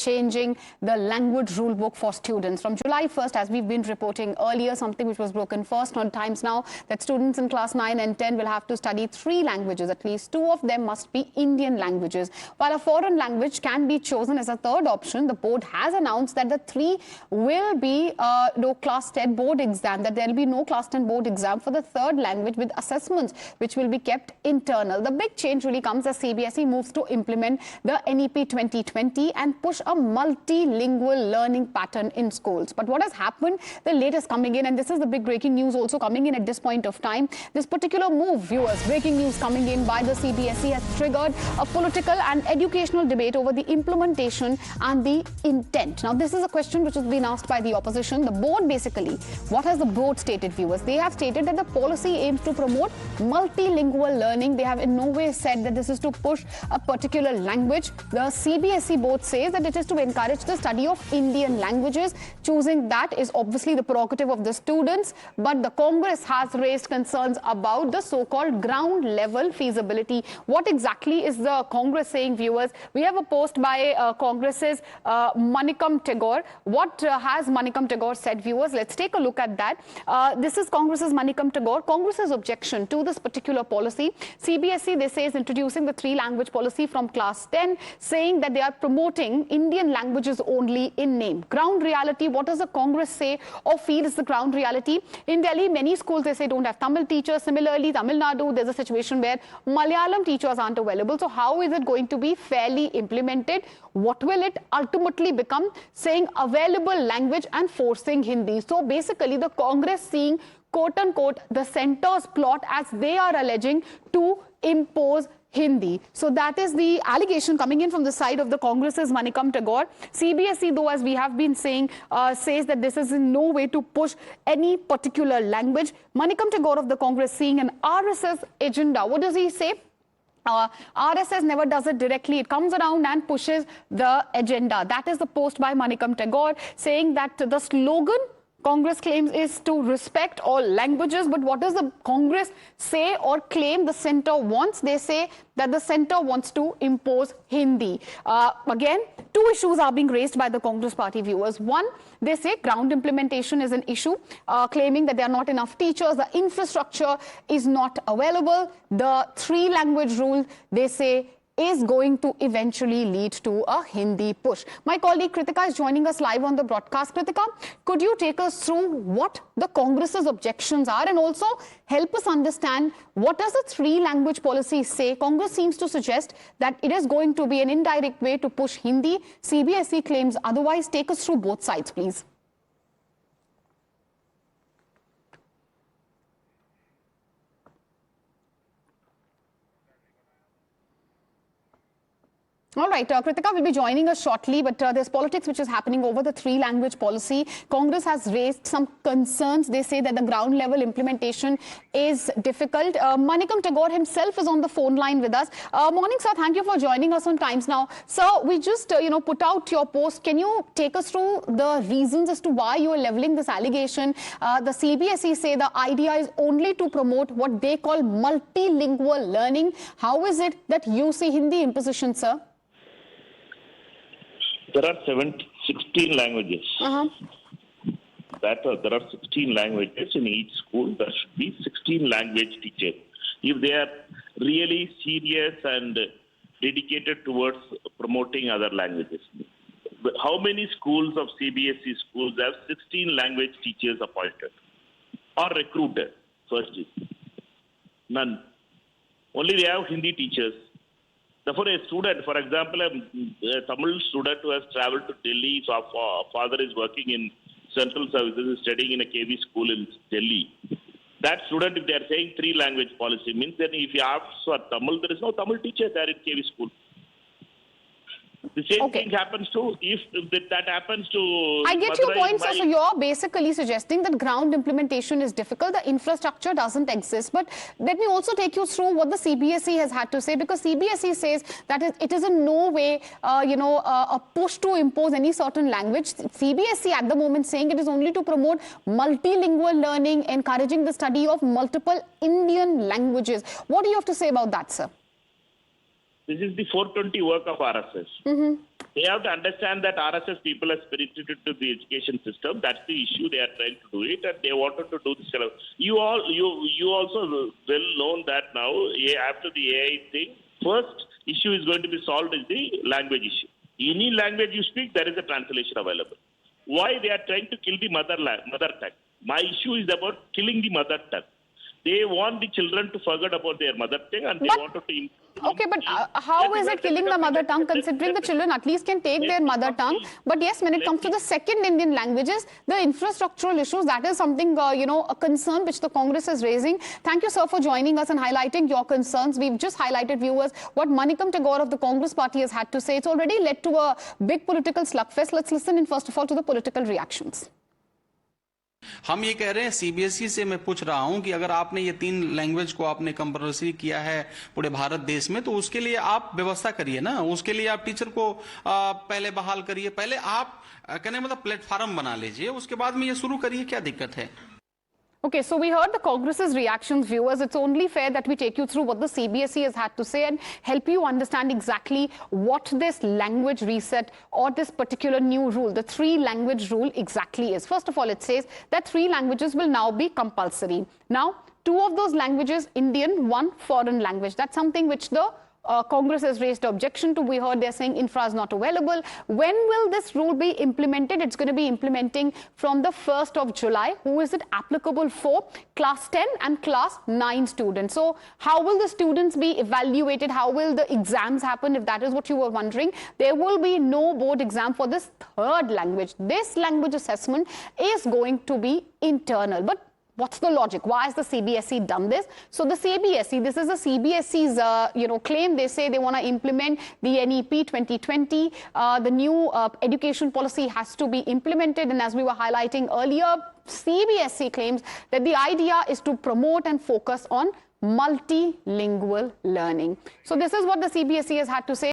changing the language rule book for students. From July 1st, as we've been reporting earlier, something which was broken first on Times Now, that students in class 9 and 10 will have to study 3 languages. At least 2 of them must be Indian languages. While a foreign language can be chosen as a third option, the board has announced that the 3 will be no class 10 board exam, that there will be no class 10 board exam for the third language, with assessments which will be kept internal. The big change really comes as CBSE moves to implement the NEP 2020 and push a multilingual learning pattern in schools. But what has happened, the latest coming in, and this is the big breaking news also coming in at this point of time, this particular move, viewers, breaking news coming in by the CBSE has triggered a political and educational debate over the implementation and the intent. Now, this is a question which has been asked by the opposition. The board, basically, what has the board stated, viewers? They have stated that the policy aims to promote multilingual learning. They have in no way said that this is to push a particular language. The CBSE board says that it is to encourage the study of Indian languages. Choosing that is obviously the prerogative of the students, but the Congress has raised concerns about the so-called ground level feasibility. What exactly is the Congress saying, viewers? We have a post by Congress's Manikam Tagore. What has Manikam Tagore said, viewers? Let's take a look at that. This is Congress's Manikam Tagore. Congress's objection to this particular policy. CBSE, they say, is introducing the 3-language policy from class 10, saying that they are promoting Indian languages only in name. Ground reality, what does the Congress say or feel is the ground reality? In Delhi, many schools, they say, don't have Tamil teachers. Similarly, Tamil Nadu, there's a situation where Malayalam teachers aren't available. So how is it going to be fairly implemented? What will it ultimately become? Saying available language and forcing Hindi. So basically, the Congress seeing, quote unquote, the centre's plot, as they are alleging, to impose Hindi. So that is the allegation coming in from the side of the Congress's Manikam Tagore. CBSE, though, as we have been saying, says that this is in no way to push any particular language. Manikam Tagore of the Congress seeing an RSS agenda. What does he say? RSS never does it directly. It comes around and pushes the agenda. That is the post by Manikam Tagore, saying that the slogan Congress claims is to respect all languages. But what does the Congress say or claim the centre wants? They say that the centre wants to impose Hindi. Again, 2 issues are being raised by the Congress party, viewers. One, they say ground implementation is an issue, claiming that there are not enough teachers, the infrastructure is not available. The 3-language rule, they say, is going to eventually lead to a Hindi push. My colleague Kritika is joining us live on the broadcast. Kritika, could you take us through what the Congress's objections are and also help us understand what does the 3-language policy say? Congress seems to suggest that it is going to be an indirect way to push Hindi. CBSE claims otherwise. Take us through both sides, please. All right, Kritika will be joining us shortly, but there's politics which is happening over the 3-language policy. Congress has raised some concerns. They say that the ground level implementation is difficult. Manikam Tagore himself is on the phone line with us. Morning, sir. Thank you for joining us on Times Now. Sir, we just, put out your post. Can you take us through the reasons as to why you are levelling this allegation? The CBSE say the idea is only to promote what they call multilingual learning. How is it that you see Hindi imposition, sir? There are 16 languages. There are 16 languages in each school. There should be 16 language teachers. If they are really serious and dedicated towards promoting other languages. How many schools of CBSE schools have 16 language teachers appointed or recruited? First is none. Only they have Hindi teachers. Therefore, a student, for example, a Tamil student who has traveled to Delhi, so our father is working in central services, studying in a KV school in Delhi. That student, if they are saying 3-language policy, means that if you ask for Tamil, there is no Tamil teacher there in KV school. The same thing happens to, if that happens to... I get your point, sir. So you're basically suggesting that ground implementation is difficult, the infrastructure doesn't exist. But let me also take you through what the CBSE has had to say, because CBSE says that it is in no way, a push to impose any certain language. CBSE at the moment saying it is only to promote multilingual learning, encouraging the study of multiple Indian languages. What do you have to say about that, sir? This is the 420 work of RSS. They have to understand that RSS people are spirited to the education system. That's the issue. They are trying to do it, and they wanted to do this kind of. You also well known that now after the AI thing, first issue is going to be solved is the language issue. Any language you speak, there is a translation available. Why they are trying to kill the mother tongue? My issue is about killing the mother tongue. They want the children to forget about their mother tongue, and they wanted to. Okay, but how is it killing the mother tongue, considering the children at least can take their mother tongue? But yes, when it comes to the second Indian languages, the infrastructural issues, that is something, a concern which the Congress is raising. Thank you, sir, for joining us and highlighting your concerns. We've just highlighted, viewers, what Manikam Tagore of the Congress party has had to say. It's already led to a big political slugfest. Let's listen in, first of all, to the political reactions. हम ये कह रहे हैं CBSE से मैं पूछ रहा हूं कि अगर आपने ये 3 लैंग्वेज को आपने कंपल्सरी किया है पूरे भारत देश में, तो उसके लिए आप व्यवस्था करिए ना, उसके लिए आप टीचर को पहले बहाल करिए, पहले आप कहने मतलब प्लेटफॉर्म बना लीजिए, उसके बाद में ये शुरू करिए, क्या दिक्कत है? Okay, so we heard the Congress's reactions, viewers. It's only fair that we take you through what the CBSE has had to say and help you understand exactly what this language reset or this particular new rule, the 3-language rule, exactly is. First of all, it says that 3 languages will now be compulsory. Now, 2 of those languages, Indian, 1 foreign language. That's something which the Congress has raised objection to. We heard they're saying infra is not available. When will this rule be implemented? It's going to be implementing from the 1st of July. Who is it applicable for? Class 10 and class 9 students. So how will the students be evaluated? How will the exams happen? If that is what you were wondering, there will be no board exam for this 3rd language. This language assessment is going to be internal. But what's the logic? Why has the CBSE done this? So the CBSE, this is the CBSE's claim. They say they want to implement the NEP 2020. The new education policy has to be implemented. And as we were highlighting earlier, CBSE claims that the idea is to promote and focus on multilingual learning. So this is what the CBSE has had to say.